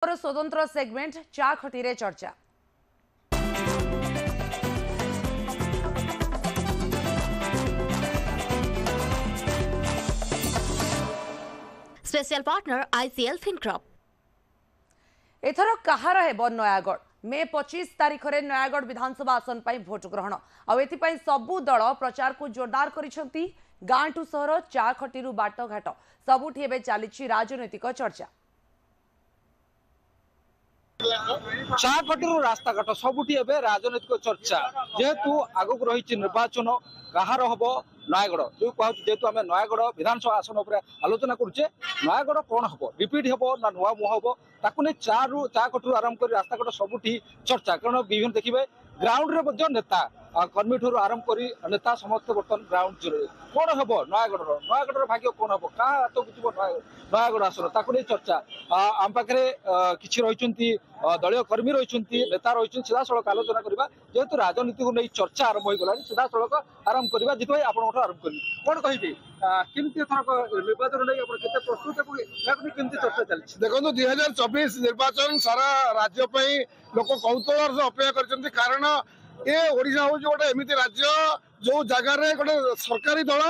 और स्वतंत्र सेगमेंट चा खटी रे चर्चा। Special partner ICL Fincorp. एथर कहार हेब नयागढ़ मे 25 तारीख में नयागढ़ विधानसभा आसन पर भोट ग्रहण आउ सबु दल प्रचार को जोरदार करिसेंती। गाँ टू सहर चा खटी बाट घाट सबुठी एबे चली राजनैतिक चर्चा। चा खटी रास्ता घाट सबुठी एबे राजनैतिक चर्चा जेहेतु आगक रही निर्वाचन कहार हम नयागढ़ जो कहूँ जेहेतु आम नयागढ़ विधानसभा आसन आलोचना करुचे नयागढ़ कौन हम रिपीट हम ना नुआ मुह हम ताकू नहीं चा खटू आरंभ कर रास्ता घाट सबुठी चर्चा कारण विभिन्न देखिए ग्राउंड रे नेता कर्मी ठूर आरंभ कर नेता समस्त बर्तमान ग्राउंड जीरो कौन हम नयागढ़ भाग्य कौन हम क्या हाथ को नयागढ़ आसन ताकू नहीं चर्चा आम पाखे किसी रही दलीय कर्मी रही नेता रही सीधा सड़क आलोचना करवा जेहेतु राजनीति को नहीं चर्चा आरंभ हो गला सीधा सड़क आरंभ करवा जित भाई आप आरंभ करेंगे कौन कहे केमती निर्वाचन नहीं प्रस्तुत चर्चा चलती देखो 2024 निर्वाचन सारा राज्य लोक कौतूहल अपेक्षा कर कारण ये ओडिशा हूँ गोटे एमती राज्य जो जगार गोटे सरकारी दल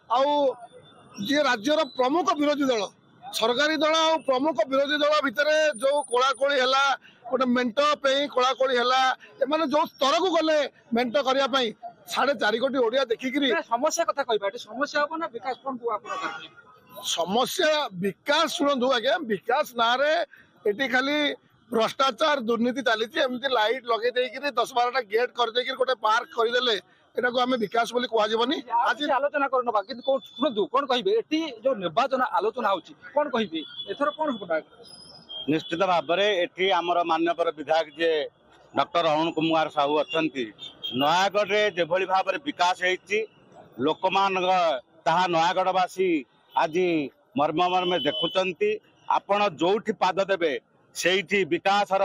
आए राज्यर प्रमुख विरोधी दल सरकारी दल आ प्रमुख विरोधी दल भितर जो कोलाकोली है गोटे मेट कोलाकोली है जो स्तर को गले मेट करने 4.5 कोटी ओडिया देखिकी समस्या कथा कहबा समस्या हम ना विकास समस्या विकास शुणु आज्ञा विकास ना ये खाली भ्रष्टाचार दुर्नीति चली लाइट लगे 10-12टा गेट कर गोटे पार्क करदे एटा को आमे विकास बोली कहबनी आज आलोचना करनबा किंतु शुणु कौन कहिबे एटी जो निर्वाचन आलोचना होची कौन कहिबे एथर कौन होबा निश्चित भाव में एटी आमर माननीय विधायक जे डॉक्टर अरुण कुमार साहू अछंती नयागढ़ रे जेभली भाव में विकास होईची लोक मान ताहा नयागढ़वासी आज मर्म मर्म देखुचंती आपण जोठी पाद देबे सेठी विकासर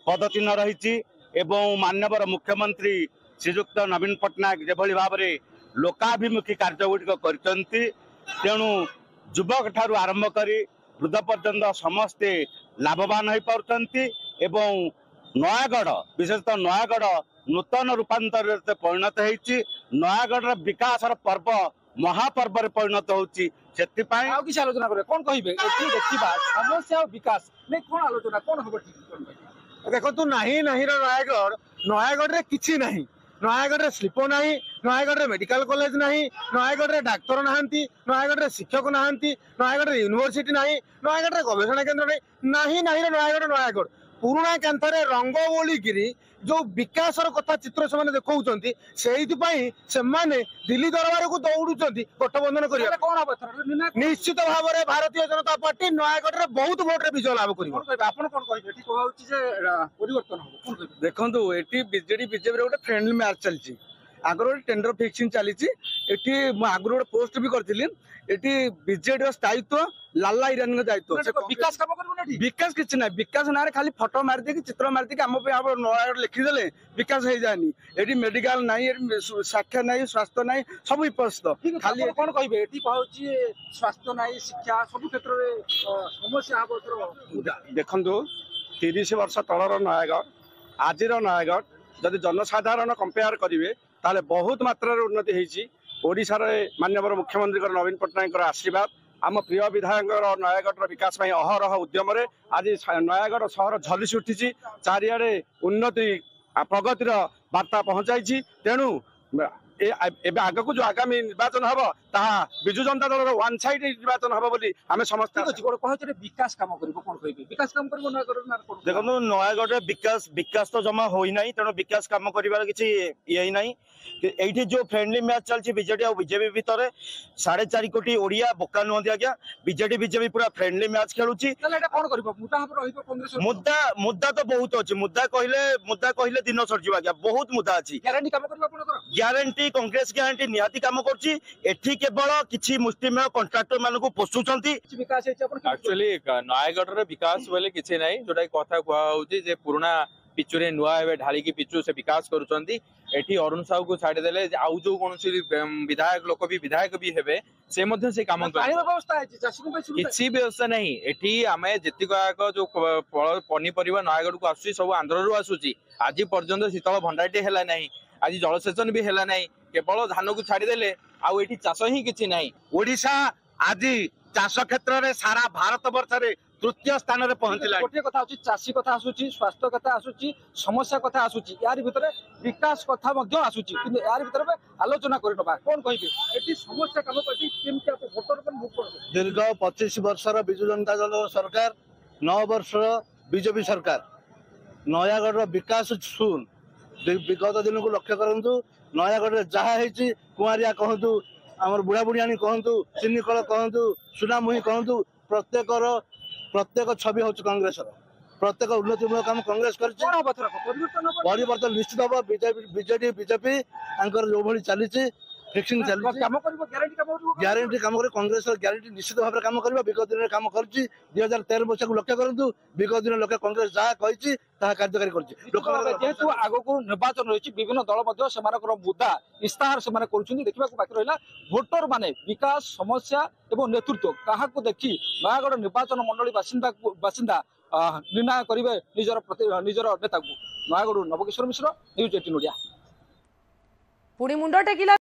पदचिन्ह रही एवं माननीय मुख्यमंत्री श्रीजुक्त नवीन पट्टनायक जेभली भाव में लोकाभिमुखी कार्यगुड़िक करचंती तेणु युवक ठारू आरंभ करी वृद्ध पर्यंत समस्ते लाभवान हो पार्टी एवं नयागढ़ विशेषतः नयागढ़ नूतन रूपांतर परिणत होती नयागढ़ विकासर पर्व महापर्व परिणत होती किसी आलोचना करें कौन कहे देखा समस्या और विकास नहीं कौन आलोचना कौन हम देखो नहीं नयागढ़ रे किछि नहीं नयागढ़ रे शिल्प नहीं नयागढ़ रे मेडिकल कॉलेज नहीं नयागढ़ रे डाक्तर नहांती नयागढ़ रे शिक्षक नहांती नयागढ़ रे यूनिवर्सिटी नहीं नयागढ़ रे गवेषणा केंद्र नहीं नयागढ़ पुराना कांथरे रंग बोलिकी जो विकास कथा चित्र से देखते से दिल्ली दरबार को दौड़ुंट गठबंधन करने निश्चित भाव में भारतीय जनता पार्टी नयागढ़ में बहुत भोट विजय लाभ कर देखो ये बीजेडी बीजेपी गोटे फ्रेंडली मैच चलती आगर गोटे टेंडर फिक्सिंग चली आगर गोटे पोस्ट भी करी बीजेडी स्थायित्व लाला ईरानी दायित्व विकास विकास किसी ना विकास ना खाली फटो मारिदे चित्र मारिदे आम नयागढ़ लिखिदे विकास हो जाए ये मेडिकल ना साक्षा ना स्वास्थ्य ना सब विपस्त खाली कौन कहे ये कहे स्वास्थ्य ना शिक्षा सब क्षेत्र में समस्या देखो 30 वर्ष तलर नयागढ़ आज नयागढ़ जदि जनसाधारण कंपेयर करेंगे ताले बहुत मात्रा उन्नति होती ओडिशा रे माननीय मुख्यमंत्री नवीन पट्टनायक आशीर्वाद आम प्रिय विधायक नयागढ़ विकास अहरह उद्यम आज नयागढ़ सहर झलिसी उठी चारिआडे उन्नति प्रगतिर वार्ता पहुंचाई तेणु एबे आगक जो आगामी निर्वाचन हम ताहा बिजु जनता दल वन साइड निर्वाचन हम बोली आम समस्त विकास काम विकास काम देखो नयागढ़ विकास तो जमा हो ना तेणु विकास कम कर किसी ये ना ये जो फ्रेंडली मैच चलती बीजेडी और बीजेपी भितर 4.5 कोटी ओडिया बोका नुहति आज्ञा बीजेडी बीजेपी पूरा फ्रेंडली मैच खेलुची मुद्दा तो बहुत अच्छी मुद्दा कहले दिन सरजिव आज्ञा बहुत मुद्दा अच्छी ग्यारंटी कांग्रेस ग्यारंटी निहाती काम करछि एठी केवल किछि मुस्लिम कॉन्ट्रैक्टर मानकु पोसुचंती विकास एक्चुअली नयागढ़ रे विकास बोले किछि नै जोटा कथा कुआ होउची जे पुराना पिचु रे नुआ एबे ढाली की पिचु से विकास करूचंती एठी अरुण साहू को छाड़ी देले आउ जो कोनसी विधायक लोक भी विधायक भी हेबे से मध्य से काम ପାଣିର ବ୍ୟବସ୍ଥା ହେଇଛି ଚାଷୀଙ୍କ ପାଇଁ ସୁବିଧା କିଛି ବ୍ୟବସ୍ଥା ନାହିଁ ଏଠି ଆମେ ଯେତିକ ଯୋଉ ପନିପରିବା ନୟାଗଡ଼ କୁ ଆସୁଛି ସବୁ ଆନ୍ଧ୍ରରୁ ଆସୁଛି ଆଜି ପର୍ଯ୍ୟନ୍ତ ଶୀତଳ ଭଣ୍ଡାରଟି ହେଲା ନାହିଁ ଆଜି ଜଳସେଚନ ବି ହେଲା ନାହିଁ କେବଳ ଧାନକୁ ଛାଡିଦେଲେ ଆଉ ଏଠି ଚାଷ ହିଁ କିଛି ନାହିଁ। ଓଡିଶା ଆଜି ଚାଷ କ୍ଷେତ୍ରରେ ସାରା ଭାରତ ବର୍ଷରେ ତୃତୀୟ ସ୍ଥାନରେ ପହଞ୍ଚିଲା। ଗୋଟିଏ କଥା ଆସୁଛି ଚାଷୀ କଥା ଆସୁଛି ସ୍ୱାସ୍ଥ୍ୟ କଥା ଆସୁଛି ସମସ୍ୟା କଥା ଆସୁଛି ୟାରି ଭିତରେ ବିକାଶ କଥା ମଧ୍ୟ ଆସୁଛି କିନ୍ତୁ ୟାରି ଭିତରେ ଆଲୋଚନା କରିନେବା କଣ କହିବେ ଏଠି ସମସ୍ୟା କାମ କରିଛି କେମିତି ଭୋଟର ଭୋଟ କରିବେ। ଦୀର୍ଘ 25 ବର୍ଷର ବିଜୁ ଜନତା ଦଳ ସରକାର 9 ବର୍ଷର ବିଜେପି ସରକାର ନୟାଗଡ଼ର ବିକାଶ ଶୂନ ବିଗତ ଦିନକୁ ଲକ୍ଷ୍ୟ କରନ୍ତୁ ନୟାଗଡ଼ରେ ଯାହା ହେଇଛି କୁଆଁରିଆ କହନ୍ତୁ ଆମର ବୁଢା ବୁଢିଆଣୀ କହନ୍ତୁ ଚିନିକଳ କହନ୍ତୁ ସୁନାମୁହିଁ କହନ୍ତୁ ପ୍ରତ୍ୟେକ ଛବି ହଉଛି କଂଗ୍ରେସର ପ୍ରତ୍ୟେକ ଉନ୍ନତିମୂଳକ କାମ କଂଗ୍ରେସ କରିଛି। ପରିବର୍ତ୍ତନ ନିଶ୍ଚିତ ହବ ବିଜେପି ତାଙ୍କର ଯୋଉଭଳି ଚାଲିଛି ଫିକ୍ସିଂ ଚାଲିଛି ଗ୍ୟାରେଣ୍ଟି କାମ କରି କଂଗ୍ରେସ ଗ୍ୟାରେଣ୍ଟି ନିଶ୍ଚିତ ଭାବରେ କାମ କରିବ ବିଗତ ଦିନରେ କାମ କରିଛି 2013 ବର୍ଷକୁ ଲକ୍ଷ୍ୟ କରନ୍ତୁ ବିଗତ ଦିନ ଲୋକେ କଂଗ୍ରେସ ଯାହା କହିଛି ତାହା କାର୍ଯ୍ୟକାରୀ କରିଛି। ଯେହେତୁ ଆଗକୁ ନିର୍ବାଚନ ରହିଛି ବିଭିନ୍ନ ଦଳ ମଧ୍ୟ ସେମାନଙ୍କର ମୁଦ୍ଦା ଇସ୍ତାହାର ସେମାନେ କରୁଛନ୍ତି ଦେଖିବାକୁ ବାକି ରହିଲା ଭୋଟର ମାନେ ବିକାଶ ସମସ୍ୟା ଏବଂ ନେତୃତ୍ୱ କାହାକୁ ଦେଖି ନୟାଗଡ଼ ନିର୍ବାଚନ ମଣ୍ଡଳୀ ବାସିନ୍ଦା ନିର୍ଣ୍ଣୟ କରିବେ ନିଜର ନେତାକୁ। ନୟାଗଡ଼ରୁ ନବକିଶୋର ମିଶ୍ର ନ୍ୟୁଜ୍ 18 ଓଡ଼ିଆ। ପୁଣି ମୁଣ୍ଡ ଟେକିଲା